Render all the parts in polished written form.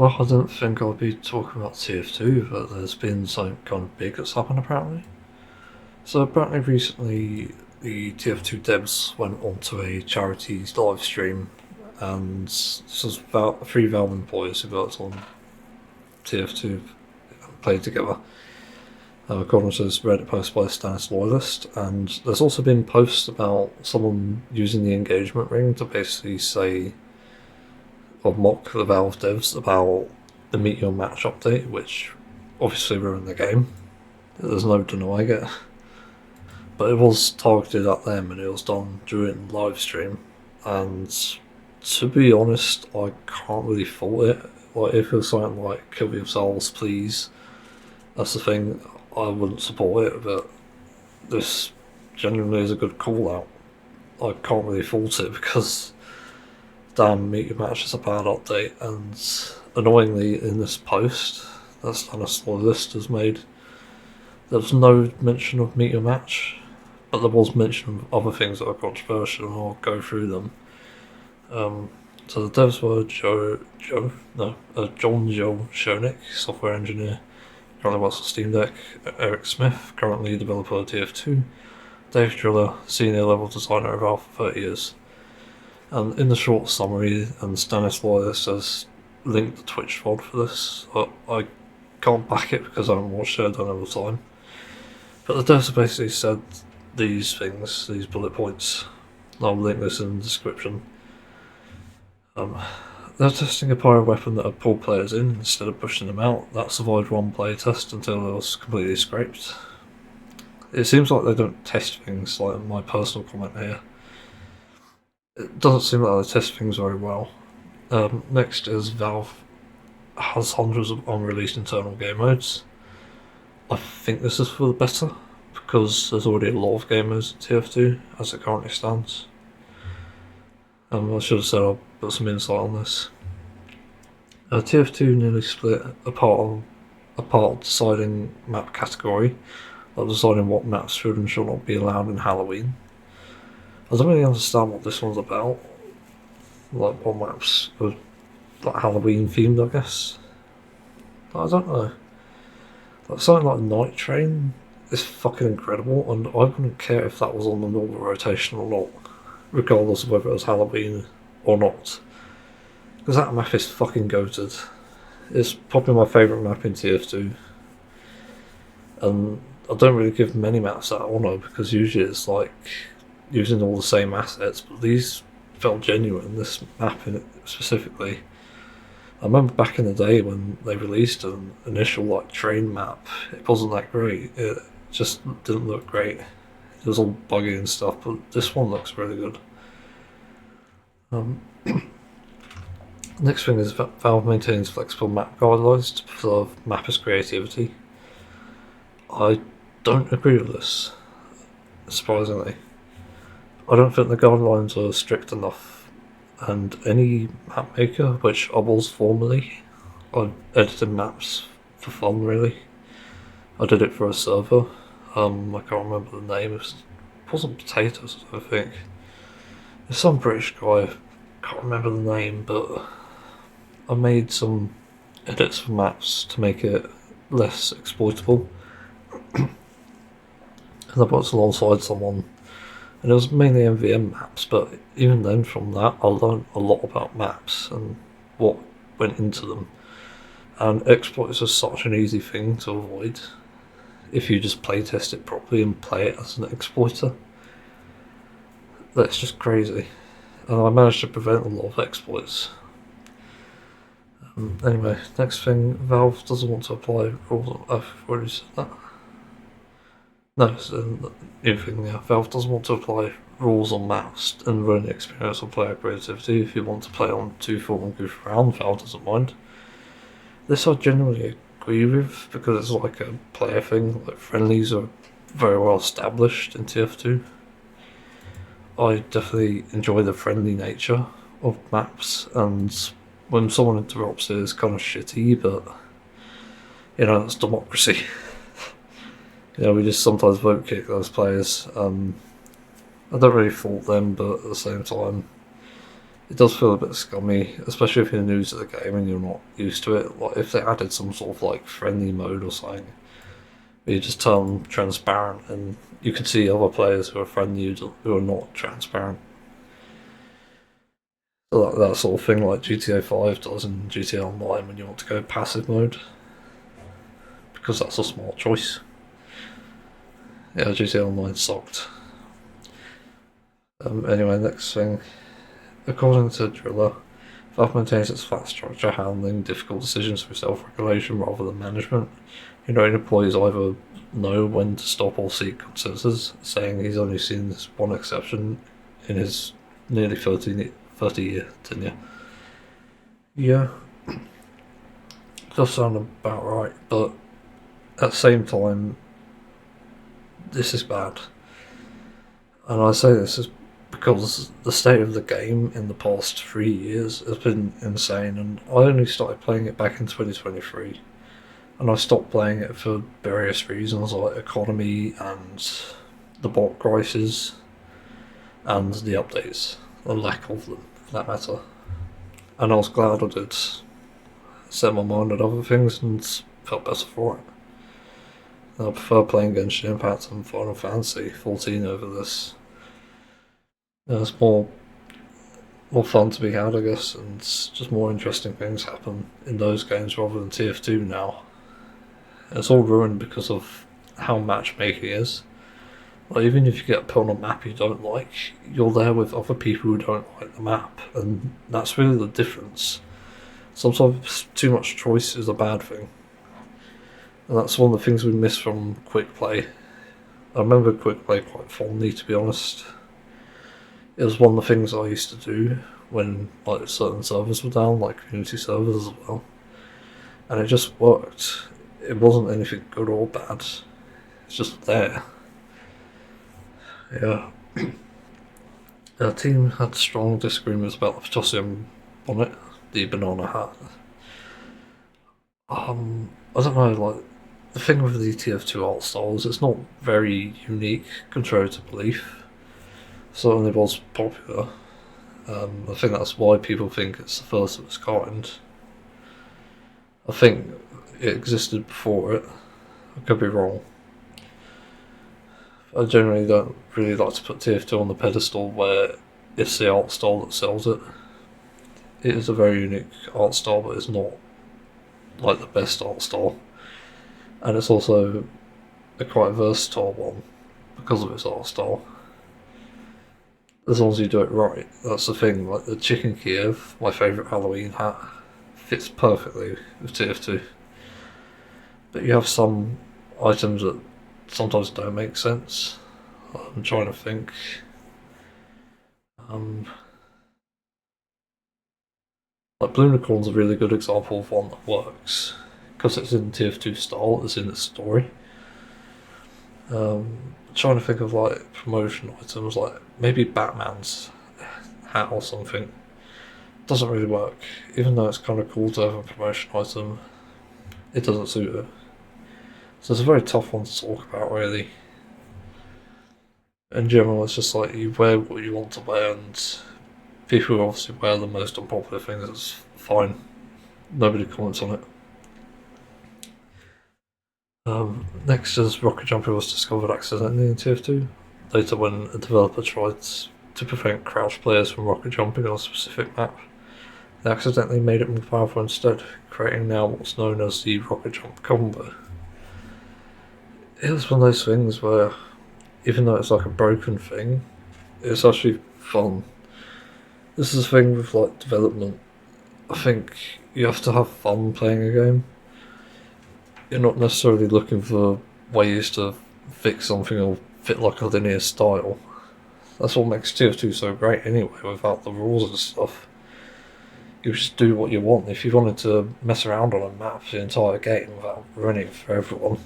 Well, I didn't think I'd be talking about TF2, but there's been something kind of big that's happened apparently. So apparently recently the TF2 Devs went onto a charity live stream, and this was about 3 Valve employees who worked on TF2 played together. According to this Reddit post by a Stannis loyalist, and there's also been posts about someone using the engagement ring to basically say or mock the Valve devs about the Meet Your Match update, which obviously ruined the game. There's no denying it. But it was targeted at them and it was done during live stream. And to be honest, I can't really fault it. Like, if it was something like kill yourselves, please, that's the thing, I wouldn't support it, but this genuinely is a good call out. I can't really fault it because damn, Meet Your Match is a bad update, and annoyingly in this post that Stannis Loyalist has made, there was no mention of Meet Your Match, but there was mention of other things that are controversial, and I'll go through them. So the devs were John Joe Schoenig, software engineer, currently works on Steam Deck; Eric Smith, currently developer of TF2; Dave Driller, senior level designer of Valve for 30 years. And in the short summary, and Stannis Loyalist has linked the Twitch VOD for this. I can't back it because I haven't watched it, I don't have the time. But the devs have basically said these things, these bullet points. I'll link this in the description. They're testing a pyro weapon that had pulled players in instead of pushing them out. That survived one playtest until it was completely scraped. It seems like they don't test things, like my personal comment here. It doesn't seem like they test things very well. Next is Valve has hundreds of unreleased internal game modes. I think this is for the better, because there's already a lot of game modes at TF2 as it currently stands. I should have said I'll put some insight on this. TF2 nearly split apart of deciding map category, like deciding what maps should and should not be allowed in Halloween. I don't really understand what this one's about. Like, what maps are like Halloween themed, I guess. I don't know. Like, something like Night Train is fucking incredible, and I wouldn't care if that was on the normal rotation or not, regardless of whether it was Halloween or not. Because that map is fucking goated. It's probably my favourite map in TF2. And I don't really give many maps that honour because usually it's like using all the same assets, but these felt genuine, this map in it specifically. I remember back in the day when they released an initial like train map, it wasn't that great, it just didn't look great. It was all buggy and stuff, but this one looks really good. Next thing is that Valve maintains flexible map guidelines to preserve mappers' creativity. I don't agree with this, surprisingly. I don't think the guidelines are strict enough, and any map maker, which I was formerly, I edited maps for fun really. I did it for a server, I can't remember the name, it wasn't Potatoes I think. It's some British guy, can't remember the name, but I made some edits for maps to make it less exploitable. And I worked alongside someone, and it was mainly MVM maps, but even then from that I learned a lot about maps and what went into them. And exploits are such an easy thing to avoid if you just playtest it properly and play it as an exploiter. That's just crazy. And I managed to prevent a lot of exploits. Anyway, next thing, Valve doesn't want to apply rules. I've already said that. No, it's a new thing, yeah. Valve doesn't want to apply rules on maps and ruin the experience of player creativity. If you want to play on 2.4 and goof around, Valve doesn't mind. This I generally agree with because it's like a player thing. Like, friendlies are very well established in TF2. I definitely enjoy the friendly nature of maps, and when someone interrupts it, it's kind of shitty, but you know, it's democracy. You know, we just sometimes vote kick those players. I don't really fault them, but at the same time, it does feel a bit scummy, especially if you're new to the game and you're not used to it. Like if they added some sort of like friendly mode or something, where you just turn transparent and you can see other players who are friendly who are not transparent. So that sort of thing like GTA 5 does in GTA Online when you want to go passive mode, because that's a smart choice. Yeah, GTA Online sucked. Anyway, next thing. According to Driller, Valve maintains its flat structure, handling difficult decisions through self-regulation rather than management. Employees either know when to stop or seek consensus, saying he's only seen this one exception in his nearly 30-year tenure. Yeah, does sound about right, but at the same time, this is bad. And I say this is because the state of the game in the past 3 years has been insane, and I only started playing it back in 2023, and I stopped playing it for various reasons like economy and the bot crisis and the updates, the lack of them for that matter. And I was glad I did set my mind on other things and felt better for it. And I prefer playing Genshin Impact and Final Fantasy 14 over this. There's more fun to be had, I guess, and just more interesting things happen in those games rather than TF2 now. It's all ruined because of how matchmaking is. Like, even if you get put on a map you don't like, you're there with other people who don't like the map, and that's really the difference. Sometimes too much choice is a bad thing, and that's one of the things we miss from quick play. I remember quick play quite fondly, to be honest. It was one of the things I used to do when like certain servers were down, like community servers as well, and it just worked. It wasn't anything good or bad. It's just there. Yeah. The team had strong disagreements about the potassium bonnet, the banana hat. I don't know, like, the thing with the TF2 art style is it's not very unique, contrary to belief. Certainly was popular. I think that's why people think it's the first of its kind. I think it existed before it. I could be wrong. I generally don't really like to put TF2 on the pedestal where it's the art style that sells it. It is a very unique art style, but it's not like the best art style. And it's also a quite versatile one because of its art style. As long as you do it right, that's the thing. Like the Chicken Kiev, my favourite Halloween hat, fits perfectly with TF2. But you have some items that sometimes don't make sense. I'm trying to think. Like Blunicorn's a really good example of one that works because it's in TF2 style, it's in its story. Trying to think of like promotion items, like maybe Batman's hat or something. Doesn't really work, even though it's kind of cool to have a promotion item. It doesn't suit it. So it's a very tough one to talk about, really. In general, it's just like you wear what you want to wear, and people who obviously wear the most unpopular things, it's fine. Nobody comments on it. Next is rocket jumping was discovered accidentally in TF2. Later, when a developer tried to prevent crouch players from rocket jumping on a specific map, they accidentally made it more powerful instead, creating now what's known as the rocket jump combo. It was one of those things where, even though it's like a broken thing, it's actually fun. This is the thing with like development. I think you have to have fun playing a game. You're not necessarily looking for ways to fix something or fit like a linear style. That's what makes TF2 so great anyway, without the rules and stuff. You just do what you want. If you wanted to mess around on a map the entire game without ruining it for everyone,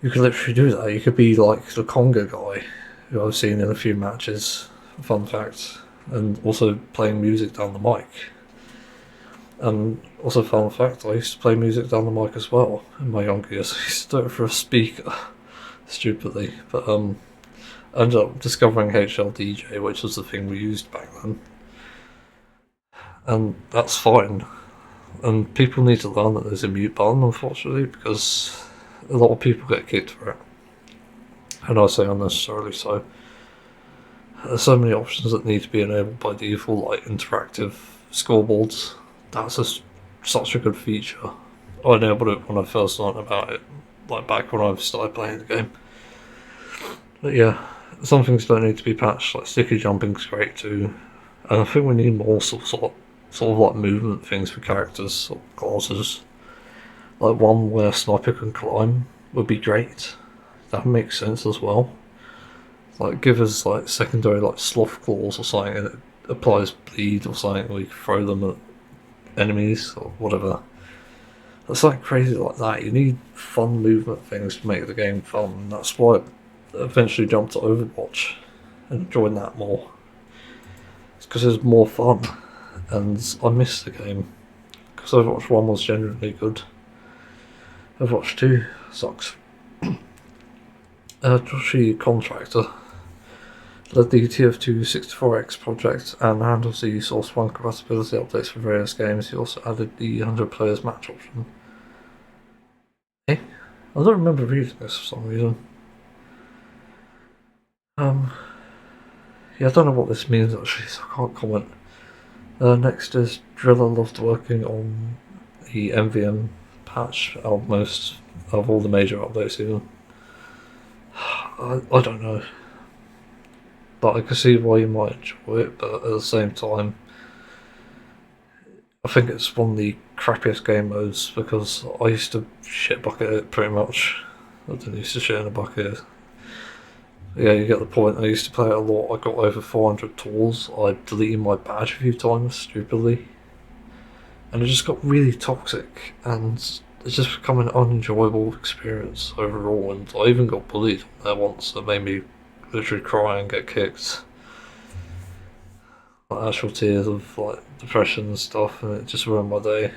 you could literally do that. You could be like the conga guy, who I've seen in a few matches, fun fact, and also playing music down the mic. And also, fun fact, I used to play music down the mic as well in my younger years. I used to do it for a speaker, stupidly. But I ended up discovering HLDJ, which was the thing we used back then. and that's fine. And people need to learn that there's a mute button, unfortunately, because a lot of people get kicked for it. And I say unnecessarily so. There's so many options that need to be enabled by default, like interactive scoreboards. That's such a good feature. I enabled it when I first learned about it, like back when I started playing the game. But yeah, some things don't need to be patched, like sticky jumping's great too. And I think we need more sort of like movement things for characters or classes. Like one where sniper can climb would be great. That makes sense as well. Like give us like secondary like sloth claws or something, and it applies bleed or something. We throw them at enemies or whatever. It's like crazy like that. You need fun movement things to make the game fun. And that's why I eventually jumped to Overwatch and enjoyed that more. It's because it's more fun, and I miss the game because Overwatch 1 was genuinely good. Overwatch 2 sucks. Joshi Contractor led the TF2 64X project and handles the Source 1 compatibility updates for various games. He also added the 100 players match option. I don't remember reading this for some reason. Yeah, I don't know what this means actually, so I can't comment. Next is Driller loved working on the MVM patch of most of all the major updates even. I don't know. But I can see why you might enjoy it, but at the same time, I think it's one of the crappiest game modes because I used to shit bucket it pretty much. I didn't used to shit in a bucket. Yeah, you get the point. I used to play it a lot. I got over 400 tools. I deleted my badge a few times, stupidly. And it just got really toxic, and it's just become an unenjoyable experience overall. And I even got bullied there once that made me literally cry and get kicked. Like actual tears of like depression and stuff, and it just ruined my day.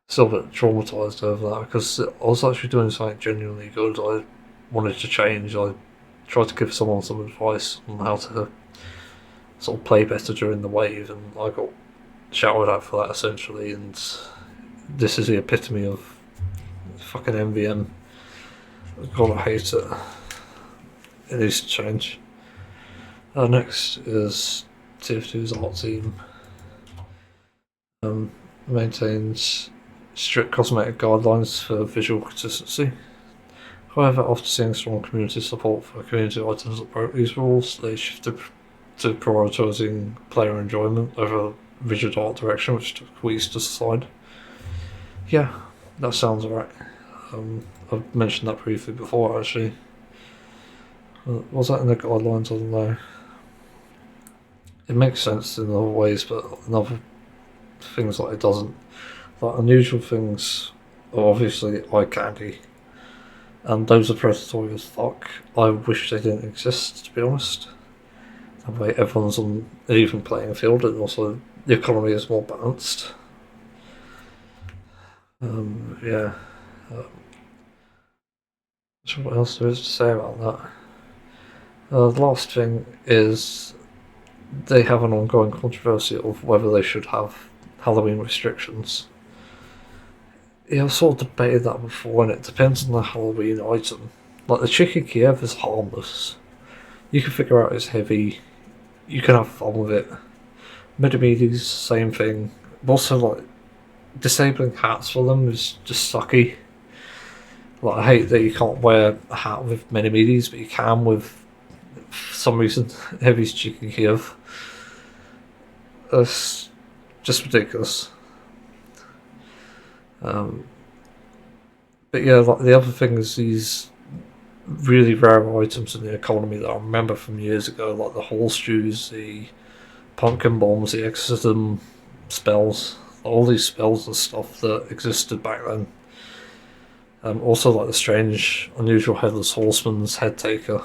Still a bit traumatised over that because I was actually doing something genuinely good. I wanted to change. I tried to give someone some advice on how to sort of play better during the wave, and I got shouted at for that essentially. And this is the epitome of fucking MVM. God, I hate it. It needs to change. Next is TF2's art team. Maintains strict cosmetic guidelines for visual consistency. However, after seeing strong community support for community items that broke these rules, they shifted to prioritising player enjoyment over rigid art direction, which took weeks to decide. Yeah, that sounds alright. I've mentioned that briefly before actually. Was that in the guidelines? I don't know. It makes sense in other ways, but in other things like it doesn't. Like unusual things are obviously eye candy, and those are predatory as fuck. I wish they didn't exist, to be honest. That way everyone's on an even playing field, and also the economy is more balanced. Yeah. So what else there is to say about that? The last thing is they have an ongoing controversy of whether they should have Halloween restrictions. Yeah, I've sort of debated that before, and it depends on the Halloween item. Like the chicken Kiev is harmless. You can figure out it's heavy. You can have fun with it. Medimedis, same thing. Also, like disabling hats for them is just sucky. Like I hate that you can't wear a hat with Medimedis, but you can with, for some reason, Heavy's chicken Kiev. That's just ridiculous. But yeah, like the other thing is these really rare items in the economy that I remember from years ago, like the horseshoes, the pumpkin bombs, the exorcism spells, all these spells and stuff that existed back then. Also, like the strange, unusual headless horseman's head taker.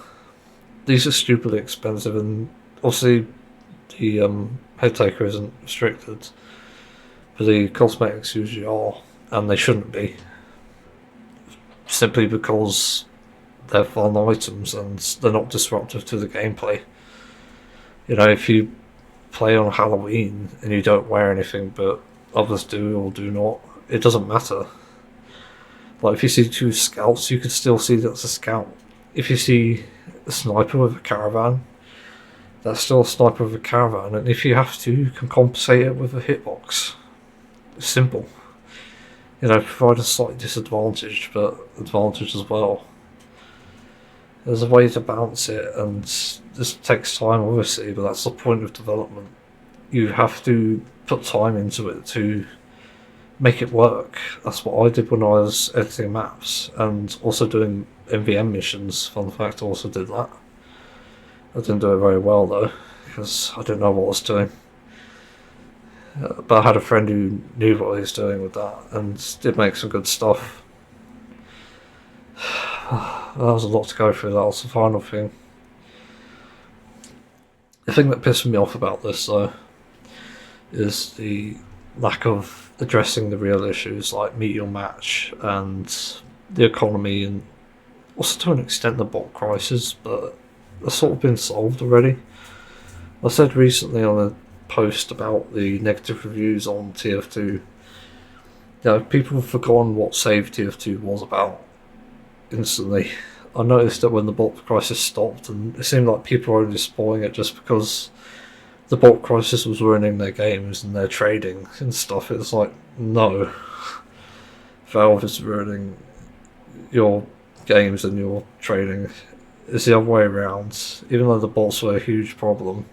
These are stupidly expensive, and obviously the head taker isn't restricted, but the cosmetics usually are, and they shouldn't be. Simply because they're fun items and they're not disruptive to the gameplay. You know, if you play on Halloween and you don't wear anything, but others do or do not, it doesn't matter. Like, if you see two scouts, you can still see that's a scout. If you see a sniper with a caravan, that's still a sniper with a caravan, and if you have to, you can compensate it with a hitbox. It's simple. You know, provide a slight disadvantage, but advantage as well. There's a way to balance it, and this takes time, obviously, but that's the point of development. You have to put time into it to make it work. That's what I did when I was editing maps, and also doing MVM missions. Fun fact, I also did that. I didn't do it very well, though, because I didn't know what I was doing. But I had a friend who knew what he was doing with that, and did make some good stuff. That was a lot to go through. That was the final thing. The thing that pissed me off about this, though, is the lack of addressing the real issues like meet your match and the economy, and also to an extent the bot crisis, but that's sort of been solved already. I said recently on a post about the negative reviews on TF2, people have forgotten what Save TF2 was about instantly. I noticed that when the bot crisis stopped, and it seemed like people were only spoiling it just because the bot crisis was ruining their games and their trading and stuff. It's like, no. Valve is ruining your games and your trading. It's the other way around. Even though the bots were a huge problem,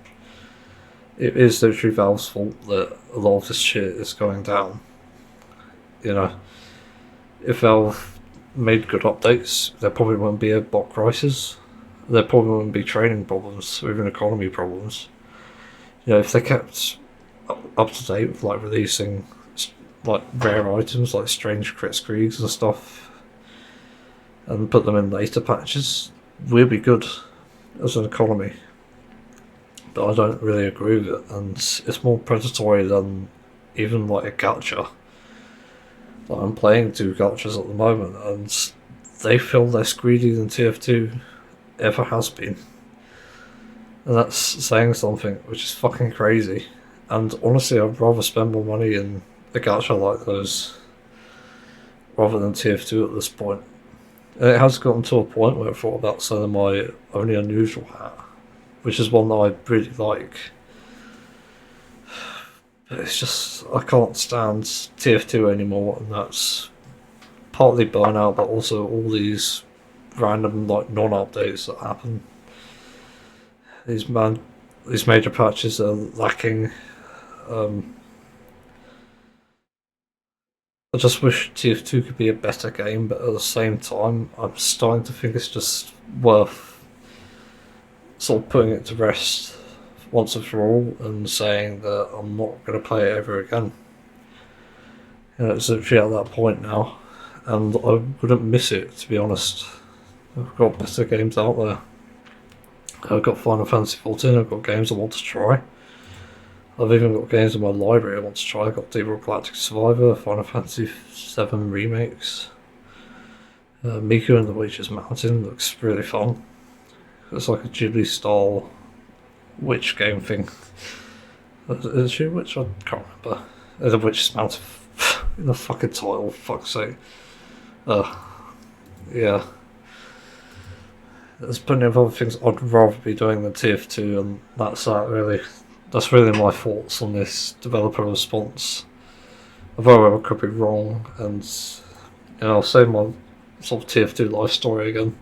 it is literally Valve's fault that a lot of this shit is going down. You know, if Valve made good updates, there probably wouldn't be a bot crisis. There probably wouldn't be trading problems or even economy problems. You know, if they kept up to date with like releasing like rare items like strange crit screeds and stuff, and put them in later patches, we'd be good as an economy. But I don't really agree with it, and it's more predatory than even like a gacha. Like, I'm playing 2 gachas at the moment, and they feel less greedy than TF2 ever has been. And that's saying something, which is fucking crazy. And honestly, I'd rather spend more money in a gacha like those rather than TF2 at this point. And it has gotten to a point where I thought about selling my Only Unusual hat, which is one that I really like. But it's just, I can't stand TF2 anymore, and that's partly burnout, but also all these random like non-updates that happen. These major patches are lacking. I just wish TF2 could be a better game, but at the same time, I'm starting to think it's just worth sort of putting it to rest once and for all and saying that I'm not going to play it ever again. You know, it's literally at that point now, and I wouldn't miss it, to be honest. I've got better games out there. I've got Final Fantasy XIV, I've got games I want to try. I've even got games in my library I want to try. I've got Deep Rock Galactic Survivor, Final Fantasy VII remakes. Miku and the Witch's Mountain looks really fun. It's like a Ghibli style witch game thing. Is she a witch? I can't remember. The Witch's Mountain in the fucking title, fuck's sake. Yeah. There's plenty of other things I'd rather be doing than TF2, and that's that really. That's really my thoughts on this developer response. Although I could be wrong, and I'll say my sort of TF2 life story again.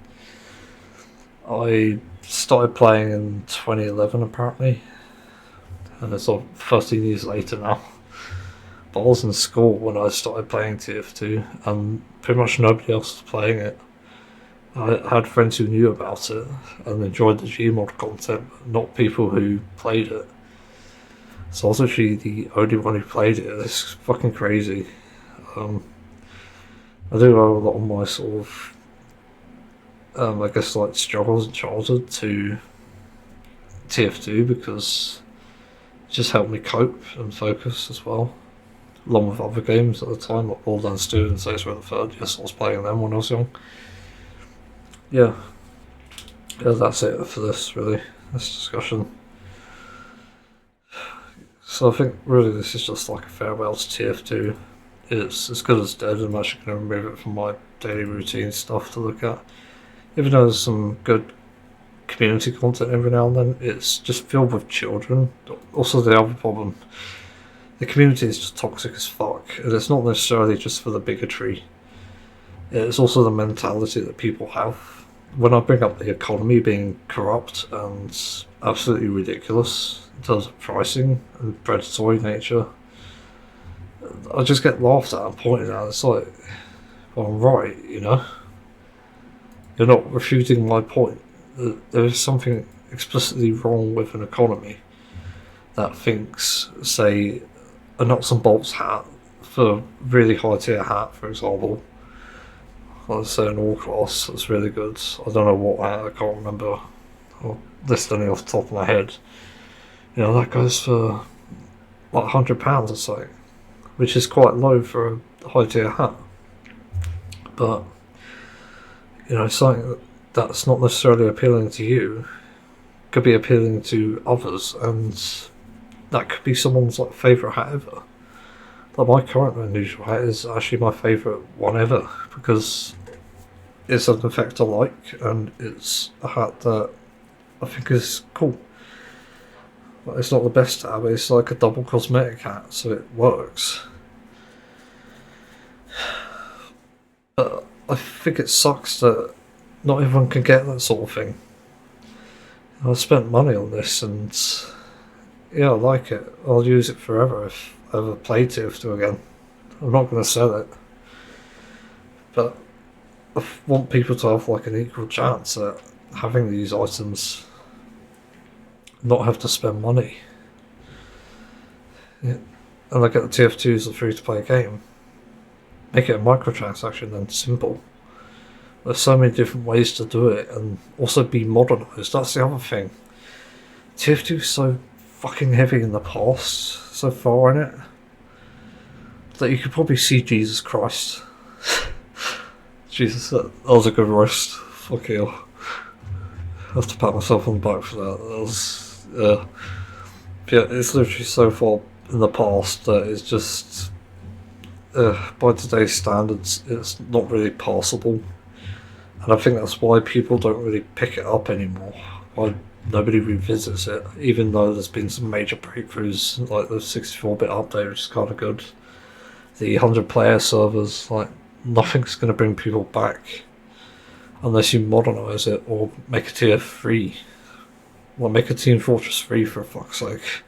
I started playing in 2011 apparently, and it's sort of 13 years later now. But I was in school when I started playing TF2, and pretty much nobody else was playing it. I had friends who knew about it and enjoyed the Gmod content, but not people who played it. So I was actually the only one who played it. It's fucking crazy. I do owe a lot of my sort of, I guess, like struggles in childhood to TF2 because it just helped me cope and focus as well, along with other games at the time, like Borderlands 2 and Saints Row the Third. Yes, I was playing them when I was young. Yeah, that's it for this, really, this discussion. So I think really this is just like a farewell to TF2. It's as good as dead. I'm actually going to remove it from my daily routine stuff to look at. Even though there's some good community content every now and then, it's just filled with children. Also, the other problem, the community is just toxic as fuck, and it's not necessarily just for the bigotry. It's also the mentality that people have. When I bring up the economy being corrupt and absolutely ridiculous in terms of pricing and predatory nature, I just get laughed at and pointed at. It's like, well, I'm right, you know? You're not refuting my point. There is something explicitly wrong with an economy that thinks, say, a nuts and bolts hat for really high tier hat, for example. Let's say an all class that's really good. I don't know what hat, I can't remember. I'll list any off the top of my head. You know, that goes for like £100 or so, which is quite low for a high tier hat. But, you know, something that's not necessarily appealing to you could be appealing to others, and that could be someone's like favourite hat ever. Like my current unusual hat is actually my favourite one ever, because it's an effect I like, and it's a hat that I think is cool. It's not the best hat, but it's like a double cosmetic hat, so it works. But I think it sucks that not everyone can get that sort of thing. I spent money on this, and yeah, I like it. I'll use it forever if I ever play TF2 again. I'm not going to sell it, but I want people to have like an equal chance at having these items, not have to spend money. Yeah. And I get the TF2 as a free-to-play game. Make it a microtransaction and simple. There's so many different ways to do it, and also be modernised. That's the other thing. TF2 is so fucking heavy in the past, so far in it, that you could probably see Jesus Christ. Jesus, that was a good roast. Fuck you. I have to pat myself on the back for that. That was, yeah, it's literally so far in the past that it's just, by today's standards, it's not really passable. And I think that's why people don't really pick it up anymore. Why nobody revisits it, even though there's been some major breakthroughs, like the 64-bit update, which is kind of good. The 100-player servers, like, nothing's going to bring people back unless you modernise it or make a TF3. Well, make a Team Fortress 3 for fuck's sake.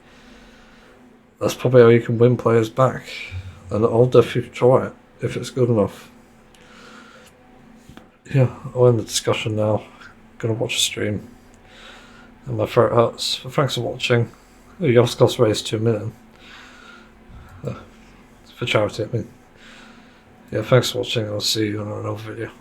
That's probably how you can win players back. And I'll definitely try it if it's good enough. Yeah, I'll end the discussion now. Gonna watch a stream. And my throat hurts. But thanks for watching. Oh, Yoskos raised 2 million. For charity, I mean. Yeah, thanks for watching. I'll see you on another video.